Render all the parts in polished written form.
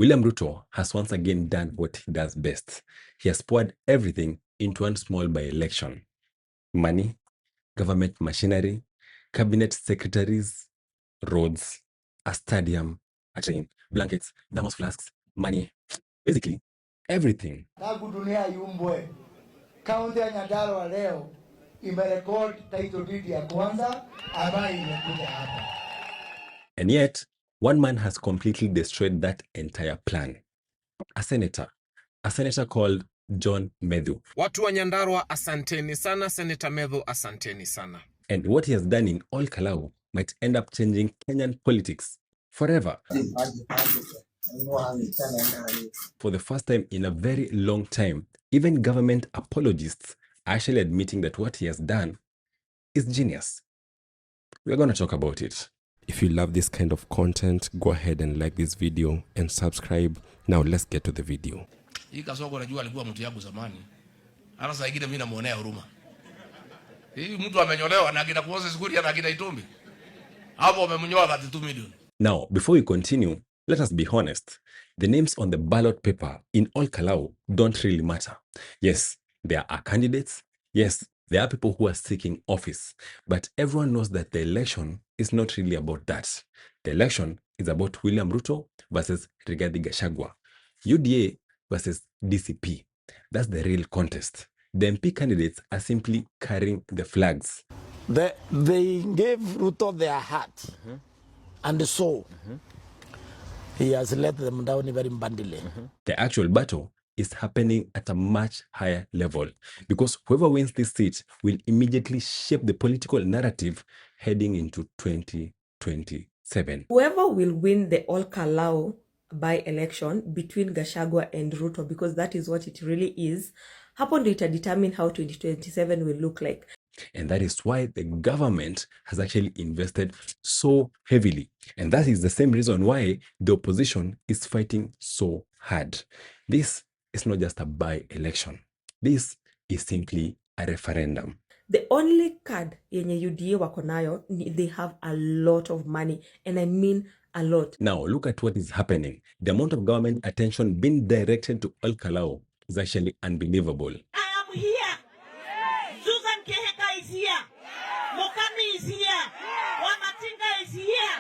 William Ruto has once again done what he does best. He has poured everything into one small by-election. Money, government machinery, cabinet secretaries, roads, a stadium, a train, blankets, thermos flasks, money, basically everything. Dunia yumbwe. Kaunti ya Nyandarua leo imerekodi title deed ya kwanza ambayo imekuja hapa. And yet, one man has completely destroyed that entire plan. A senator called John Medhu. Watu wa Nyandarua, asanteni sana. Senator Medhu, asanteni sana. And what he has done in Ol Kalou might end up changing Kenyan politics forever. For the first time in a very long time, even government apologists are actually admitting that what he has done is genius. We're going to talk about it. If you love this kind of content, go ahead and like this video and subscribe. Now let's get to the video. Hii Kasongo najua alikuwa mtu yangu zamani. Hata saa ingine mimi namuonea huruma. Hii mtu amenyolewa na akina kuoza sikuri na akina Itumbi. Hapo wamemnyoa 32 million. Now, before we continue, let us be honest. The names on the ballot paper in Ol Kalou don't really matter. Yes, there are candidates. Yes, there are people who are seeking office. But everyone knows that the election is not really about that. The election is about William Ruto versus Rigathi Gachagua. UDA versus DCP. That's the real contest. The MP candidates are simply carrying the flags. They gave Ruto their heart and soul. He has let them down very badly. The actual battle is happening at a much higher level because whoever wins this seat will immediately shape the political narrative heading into 2027. Whoever will win the Ol Kalou by-election between Gachagua and Ruto, because that is what it really is, hapo ndio ita determine how 2027 will look like. And that is why the government has actually invested so heavily. And that is the same reason why the opposition is fighting so hard. This is not just a by-election. This is simply a referendum. The only card yenye UDA wako nayo, they have a lot of money. And I mean a lot. Now, look at what is happening. The amount of government attention being directed to Ol Kalou is actually unbelievable. I am here. Susan Keheka is here. Mokami is here. Wamatinga is here.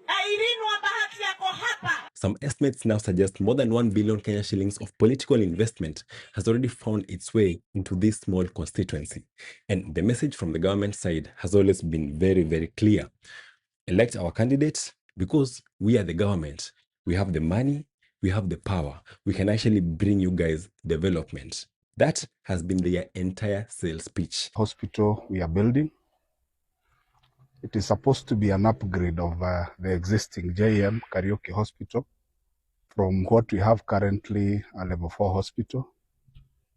Irene Wabahati yako hapa. Some estimates now suggest more than 1 billion Kenya shillings of political investment has already found its way into this small constituency. And the message from the government side has always been very, very clear. Elect our candidates because we are the government. We have the money, we have the power. We can actually bring you guys development. That has been their entire sales pitch. Hospital we are building. It is supposed to be an upgrade of the existing JM Karaoke Hospital from what we have currently, a level 4 hospital.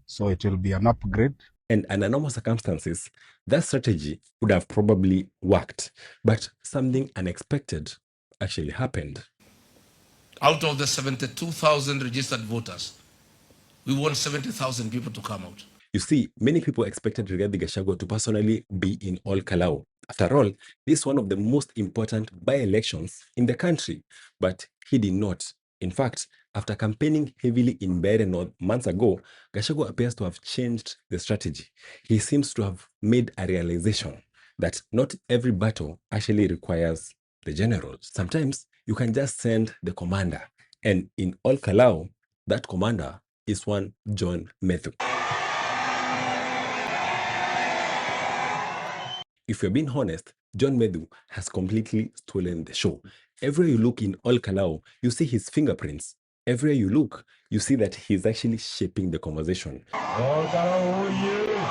So it will be an upgrade. And under normal circumstances, that strategy would have probably worked. But something unexpected actually happened. Out of the 72,000 registered voters, we want 70,000 people to come out. You see, many people expected Rigathi Gachagua to personally be in Ol Kalou. After all, this is one of the most important by-elections in the country. But he did not. In fact, after campaigning heavily in Mbeere North months ago, Gachagua appears to have changed the strategy. He seems to have made a realization that not every battle actually requires the generals. Sometimes you can just send the commander. And in Ol Kalou, that commander is one John Medhu. If you're being honest, John Medhu has completely stolen the show. Everywhere you look in Ol Kalou, you see his fingerprints. Everywhere you look, you see that he's actually shaping the conversation. Ol Kalou, yeah.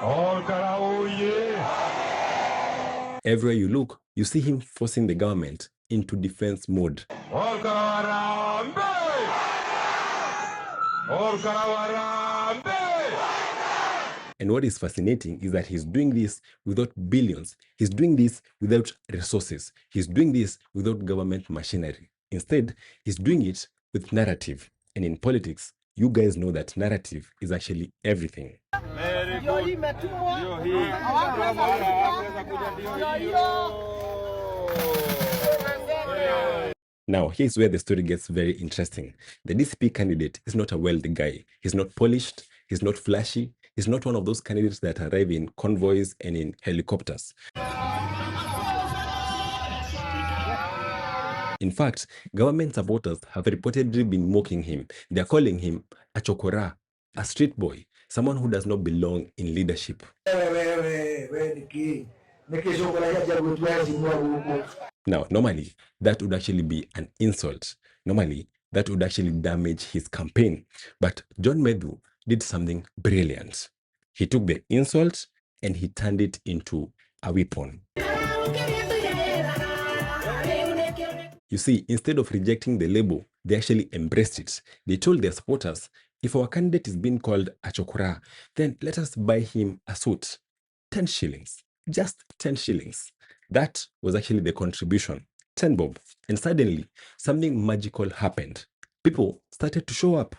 Ol Kalou, yeah. Everywhere you look, you see him forcing the government into defense mode. Ol Kalou Arambe! Ol Kalou Arambe! And what is fascinating is that he's doing this without billions. He's doing this without resources. He's doing this without government machinery. Instead, he's doing it with narrative. And in politics, you guys know that narrative is actually everything. Very good. Now, here's where the story gets very interesting. The DCP candidate is not a wealthy guy. He's not polished. He's not flashy. He's not one of those candidates that arrive in convoys and in helicopters. In fact, government supporters have reportedly been mocking him. They're calling him a chokora, a street boy, someone who does not belong in leadership. Now, normally, that would actually be an insult. Normally, that would actually damage his campaign. But John Medhu did something brilliant. He took the insult and he turned it into a weapon. You see, instead of rejecting the label, they actually embraced it. They told their supporters, if our candidate is being called a chokora, then let us buy him a suit. 10 shillings. Just 10 shillings. That was actually the contribution. 10 bob. And suddenly, something magical happened. People started to show up.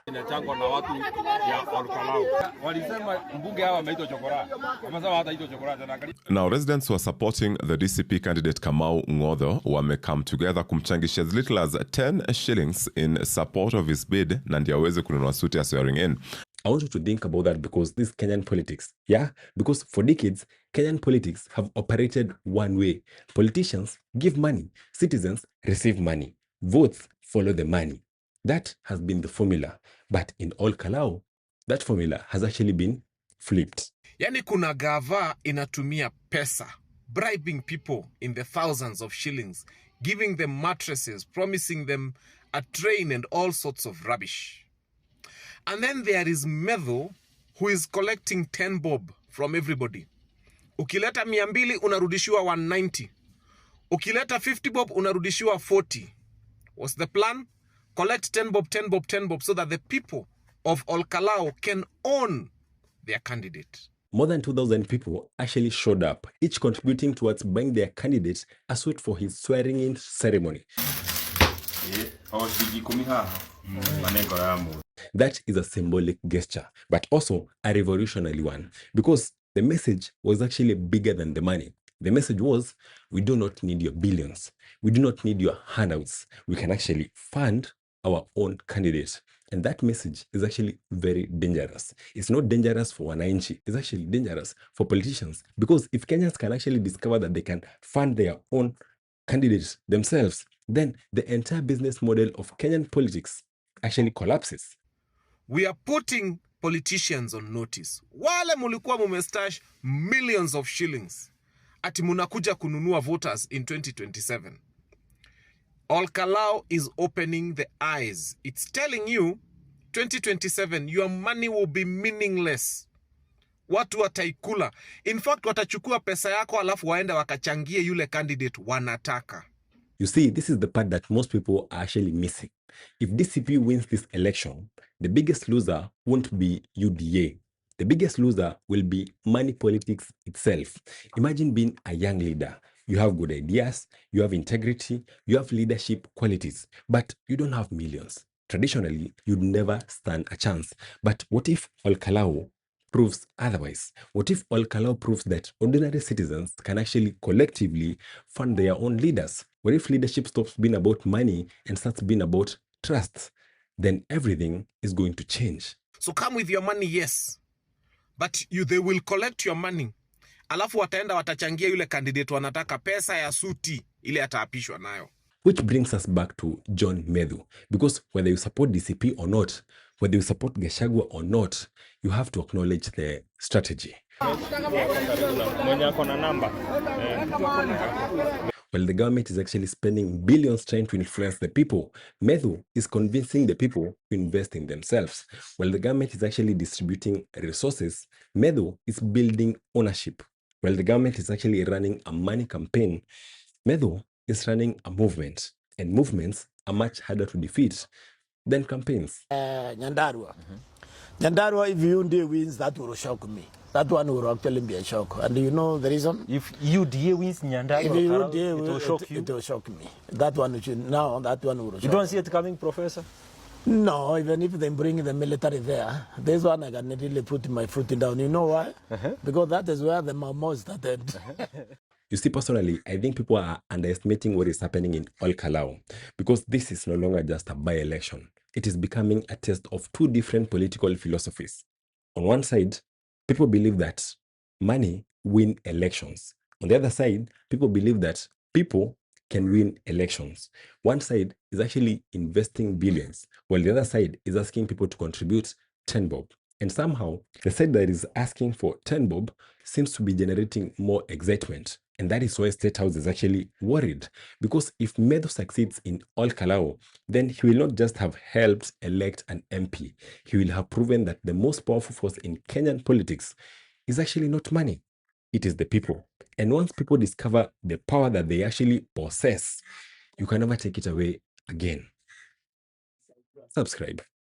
Now, residents who are supporting the DCP candidate Kamau Ng'otho wame come together kumchangisha as little as 10 shillings in support of his bid na ndio aweze kununua suti ya swearing in. I want you to think about that because this is Kenyan politics. Yeah? Because for decades, Kenyan politics have operated one way. Politicians give money. Citizens receive money. Votes follow the money. That has been the formula. But in Ol Kalou, that formula has actually been flipped. Yani kuna gava inatumia pesa, bribing people in the thousands of shillings, giving them mattresses, promising them a train and all sorts of rubbish. And then there is Medhu, who is collecting 10 bob from everybody. Ukileta 200 unarudishiwa 190. Ukileta 50 bob unarudishiwa 40. What's the plan? Collect 10 bob, 10 bob, 10 bob so that the people of Ol Kalou can own their candidate. More than 2,000 people actually showed up, each contributing towards buying their candidate a suit for his swearing-in ceremony. That is a symbolic gesture, but also a revolutionary one, because the message was actually bigger than the money. The message was, we do not need your billions. We do not need your handouts. We can actually fund our own candidate. And that message is actually very dangerous. It's not dangerous for wananchi. It's actually dangerous for politicians. Because if Kenyans can actually discover that they can fund their own candidates themselves, then the entire business model of Kenyan politics actually collapses. We are putting politicians on notice. Wale mulikuwa mumestash millions of shillings. Ati munakuja kununua voters in 2027. Ol Kalou is opening the eyes. It's telling you, 2027, your money will be meaningless. Watu wataikula. In fact, watachukua pesa yako alafu waenda wakachangie yule candidate wanataka. You see, this is the part that most people are actually missing. If DCP wins this election, the biggest loser won't be UDA. The biggest loser will be money politics itself. Imagine being a young leader. You have good ideas, you have integrity, you have leadership qualities, but you don't have millions. Traditionally, you'd never stand a chance. But what if Ol Kalou proves otherwise? What if Ol Kalou proves that ordinary citizens can actually collectively fund their own leaders? What if leadership stops being about money and starts being about trust? Then everything is going to change. So come with your money, yes. But they will collect your money. Alafu wataenda watachangia yule candidate wanataka pesa ya suti ile ataapishwa nayo. Which brings us back to John Medhu. Because whether you support DCP or not, whether you support Gachagua or not, you have to acknowledge the strategy. While the government is actually spending billions trying to influence the people, Medhu is convincing the people to invest in themselves. While the government is actually distributing resources, Medhu is building ownership. While the government is actually running a money campaign, Medhu is running a movement. And movements are much harder to defeat than campaigns. Nyandarua. Nyandarua, if UDA wins, that will shock me. That one will actually be a shock. And you know the reason? If UDA wins Nyandarua, it will shock you? It will shock me. That one will shock. You don't see it coming, Professor? No, even if they bring the military there, this one I can really put my foot down. You know why? Because that is where the Mamo started. You see, personally, I think people are underestimating what is happening in Ol Kalou because this is no longer just a by-election. It is becoming a test of two different political philosophies. On one side, people believe that money win elections. On the other side, people believe that people can win elections. One side is actually investing billions, while the other side is asking people to contribute 10 bob. And somehow, the side that is asking for 10 bob seems to be generating more excitement. And that is why State House is actually worried. Because if Medo succeeds in Ol Kalou, then he will not just have helped elect an MP, he will have proven that the most powerful force in Kenyan politics is actually not money, it is the people. And once people discover the power that they actually possess, you can never take it away again. Subscribe.